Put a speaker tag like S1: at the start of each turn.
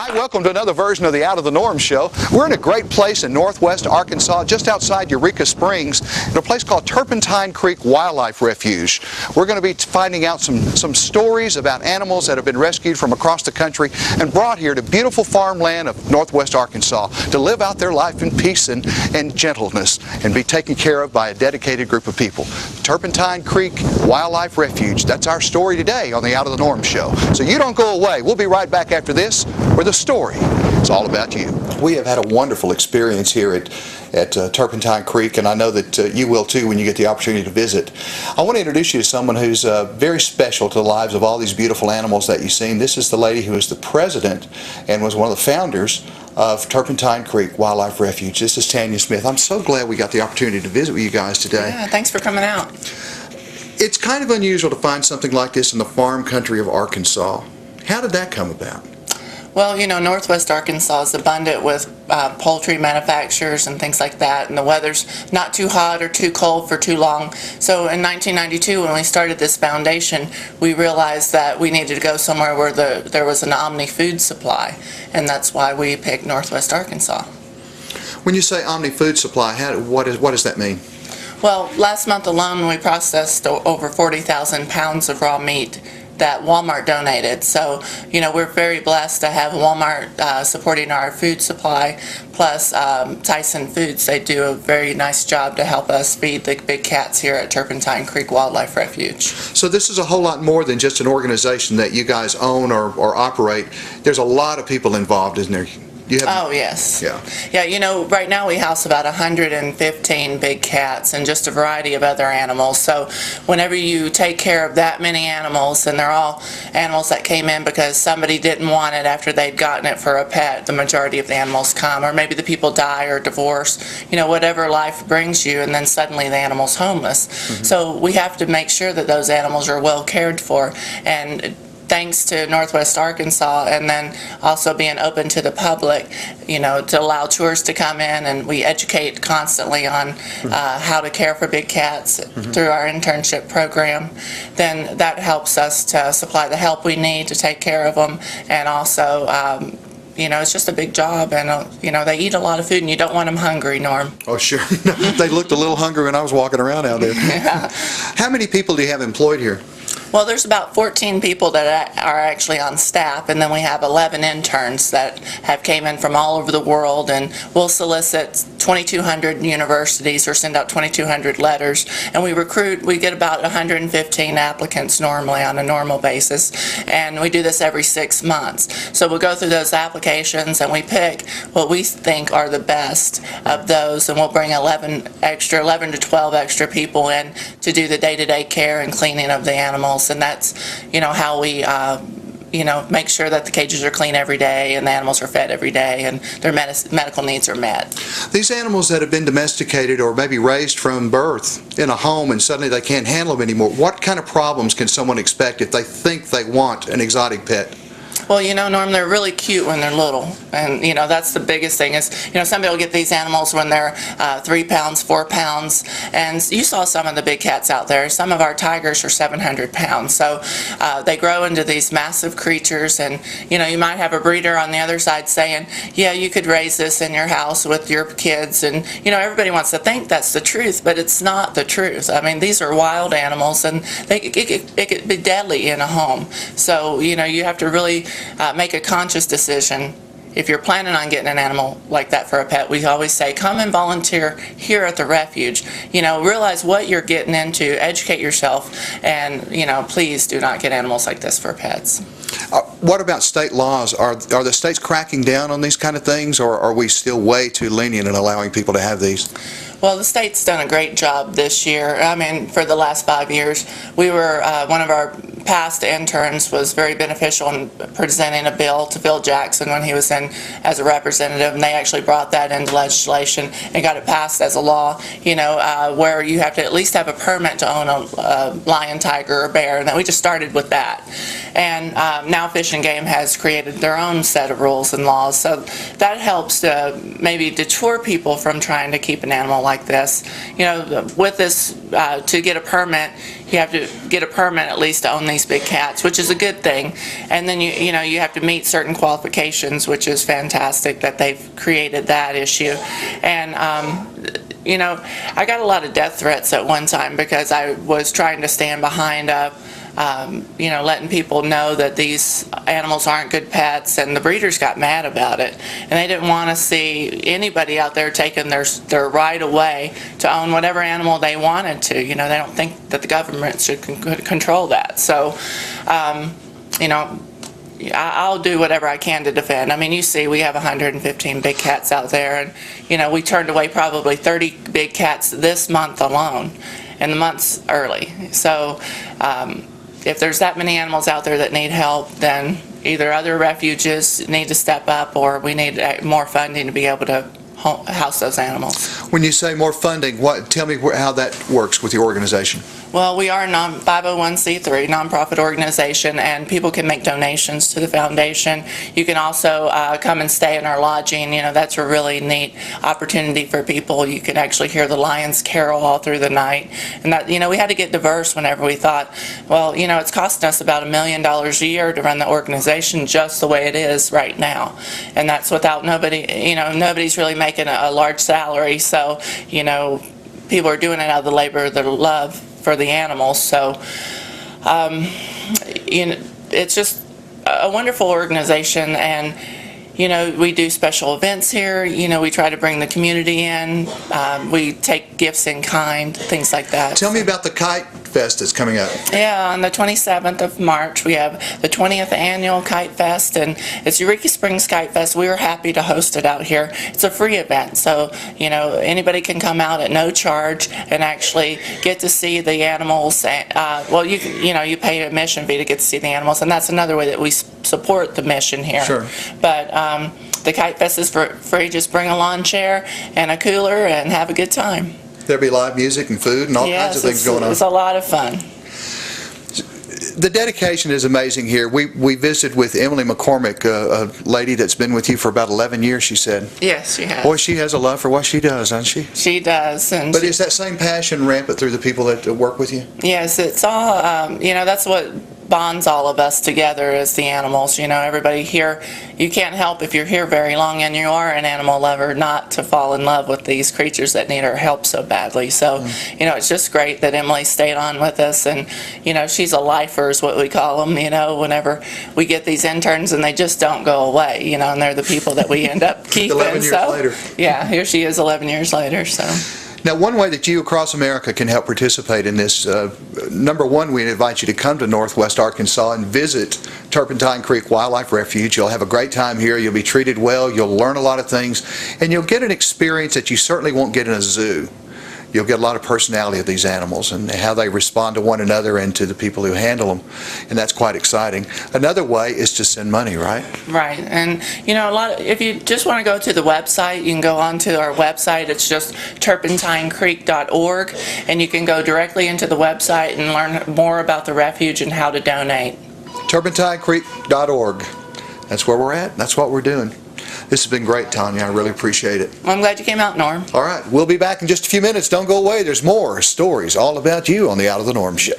S1: Hi, welcome to another version of the Out of the Norm show. We're in a great place in northwest Arkansas, just outside Eureka Springs, in a place called Turpentine Creek Wildlife Refuge. We're going to be finding out some stories about animals that have been rescued from across the country and brought here to beautiful farmland of northwest Arkansas to live out their life in peace and gentleness and be taken care of by a dedicated group of people. Turpentine Creek Wildlife Refuge. That's our story today on the Out of the Norm show. So you don't go away. We'll be right back after this where the story is all about you. We have had a wonderful experience here at Turpentine Creek, and I know that you will too when you get the opportunity to visit. I want to introduce you to someone who's very special to the lives of all these beautiful animals that you've seen. This is the lady who is the president and was one of the founders of Turpentine Creek Wildlife Refuge. This is Tanya Smith. I'm so glad we got the opportunity to visit with you guys today.
S2: Yeah, thanks for coming out.
S1: It's kind of unusual to find something like this in the farm country of Arkansas. How did that come about?
S2: Well, you know, northwest Arkansas is abundant with poultry manufacturers and things like that, and the weather's not too hot or too cold for too long. So in 1992, when we started this foundation, we realized that we needed to go somewhere where there was an omni-food supply, and that's why we picked northwest Arkansas.
S1: When you say omni-food supply, what does that mean?
S2: Well, last month alone, we processed over 40,000 pounds of raw meat that Walmart donated. So, you know, we're very blessed to have Walmart supporting our food supply, plus Tyson Foods. They do a very nice job to help us feed the big cats here at Turpentine Creek Wildlife Refuge.
S1: So this is a whole lot more than just an organization that you guys own or operate. There's a lot of people involved, isn't there?
S2: Oh, yes.
S1: Yeah,
S2: you know, right now we house about 115 big cats and just a variety of other animals. So whenever you take care of that many animals, and they're all animals that came in because somebody didn't want it after they'd gotten it for a pet, the majority of the animals come, or maybe the people die or divorce, you know, whatever life brings you, and then suddenly the animal's homeless. Mm-hmm. So we have to make sure that those animals are well cared for, and thanks to Northwest Arkansas, and then also being open to the public, you know, to allow tours to come in, and we educate constantly on how to care for big cats through our internship program. Then that helps us to supply the help we need to take care of them, and also you know, it's just a big job, and you know, they eat a lot of food, and you don't want them hungry, Norm.
S1: Oh, sure. They looked a little hungry when I was walking around out there.
S2: Yeah.
S1: How many people do you have employed here?
S2: Well, there's about 14 people that are actually on staff, and then we have 11 interns that have came in from all over the world, and we'll solicit 2,200 universities or send out 2,200 letters, and we get about 115 applicants normally on a normal basis, and we do this every 6 months. So we'll go through those applications, and we pick what we think are the best of those, and we'll bring 11 to 12 extra people in to do the day-to-day care and cleaning of the animals. And that's, you know, how we, you know, make sure that the cages are clean every day and the animals are fed every day and their medical needs are met.
S1: These animals that have been domesticated or maybe raised from birth in a home and suddenly they can't handle them anymore, what kind of problems can someone expect if they think they want an exotic pet?
S2: Well, you know, Norm, they're really cute when they're little, and you know, that's the biggest thing is, you know, some people get these animals when they're 3 pounds, 4 pounds, and you saw some of the big cats out there. Some of our tigers are 700 pounds, so they grow into these massive creatures, and you know, you might have a breeder on the other side saying, yeah, you could raise this in your house with your kids, and you know, everybody wants to think that's the truth, but it's not the truth. I mean, these are wild animals, and it could be deadly in a home. So you know, you have to really make a conscious decision. If you're planning on getting an animal like that for a pet, we always say, come and volunteer here at the refuge. You know, realize what you're getting into, educate yourself, and you know, please do not get animals like this for pets.
S1: What about state laws? Are the states cracking down on these kind of things, or are we still way too lenient in allowing people to have these?
S2: Well, the state's done a great job this year. I mean, for the last 5 years, we were one of our past interns was very beneficial in presenting a bill to Bill Jackson when he was in as a representative, and they actually brought that into legislation and got it passed as a law, you know, where you have to at least have a permit to own a lion, tiger, or bear, and then we just started with that. And now Fish and Game has created their own set of rules and laws, so that helps to maybe deter people from trying to keep an animal like this. You know, with this, to get a permit, you have to get a permit at least to own these big cats, which is a good thing. And then you know you have to meet certain qualifications, which is fantastic that they've created that issue. And you know, I got a lot of death threats at one time because I was trying to stand behind you know, letting people know that these animals aren't good pets, and the breeders got mad about it, and they didn't want to see anybody out there taking their right away to own whatever animal they wanted to. You know, they don't think that the government should control that. So, you know, I'll do whatever I can to defend. I mean, you see, we have 115 big cats out there, and you know, we turned away probably 30 big cats this month alone, and the month's early. So if there's that many animals out there that need help, then either other refuges need to step up, or we need more funding to be able to house those animals.
S1: When you say more funding, tell me how that works with your organization.
S2: Well, we are a 501c3 nonprofit organization, and people can make donations to the foundation. You can also come and stay in our lodging. You know, that's a really neat opportunity for people. You can actually hear the lions carol all through the night. And that, you know, we had to get diverse whenever we thought, well, you know, it's costing us about $1 million a year to run the organization just the way it is right now. And that's without nobody's really making a large salary. So, you know, people are doing it out of the labor of their love for the animals. So you know, it's just a wonderful organization, and you know, we do special events here. You know, we try to bring the community in. We take gifts in kind, things like that.
S1: Tell me about the Kite Fest that's coming up.
S2: Yeah, on the 27th of March, we have the 20th annual Kite Fest, and it's Eureka Springs Kite Fest. We were happy to host it out here. It's a free event, so you know, anybody can come out at no charge and actually get to see the animals. Well, you know, you pay a admission fee to get to see the animals, and that's another way that we support the mission here.
S1: Sure.
S2: But the Kite Fest is free. Just bring a lawn chair and a cooler and have a good time.
S1: There'll be live music and food and all kinds of things going on.
S2: It's a lot of fun.
S1: The dedication is amazing here. We visited with Emily McCormick, a lady that's been with you for about 11 years, she said.
S2: Yes, she has.
S1: Boy, she has a love for what she does, doesn't she?
S2: She does.
S1: But is that same passion rampant through the people that work with you?
S2: Yes, it's all, you know, that's what bonds all of us together as the animals. You know, everybody here, you can't help if you're here very long and you are an animal lover not to fall in love with these creatures that need our help so badly. So, you know, it's just great that Emily stayed on with us, and, you know, she's a lifer is what we call them, you know, whenever we get these interns and they just don't go away, you know, and they're the people that we end up keeping.
S1: 11 years later.
S2: Yeah, here she is 11 years later, so.
S1: Now, one way that you across America can help participate in this, number one, we invite you to come to Northwest Arkansas and visit Turpentine Creek Wildlife Refuge. You'll have a great time here. You'll be treated well. You'll learn a lot of things, and you'll get an experience that you certainly won't get in a zoo. You'll get a lot of personality of these animals and how they respond to one another and to the people who handle them, and that's quite exciting. Another way is to send money, right?
S2: Right, and you know, if you just want to go to the website, you can go onto our website. It's just turpentinecreek.org, and you can go directly into the website and learn more about the refuge and how to donate.
S1: Turpentinecreek.org. That's where we're at. That's what we're doing. This has been great, Tanya. I really appreciate it.
S2: Well, I'm glad you came out, Norm.
S1: All right. We'll be back in just a few minutes. Don't go away. There's more stories all about you on the Out of the Norm Show.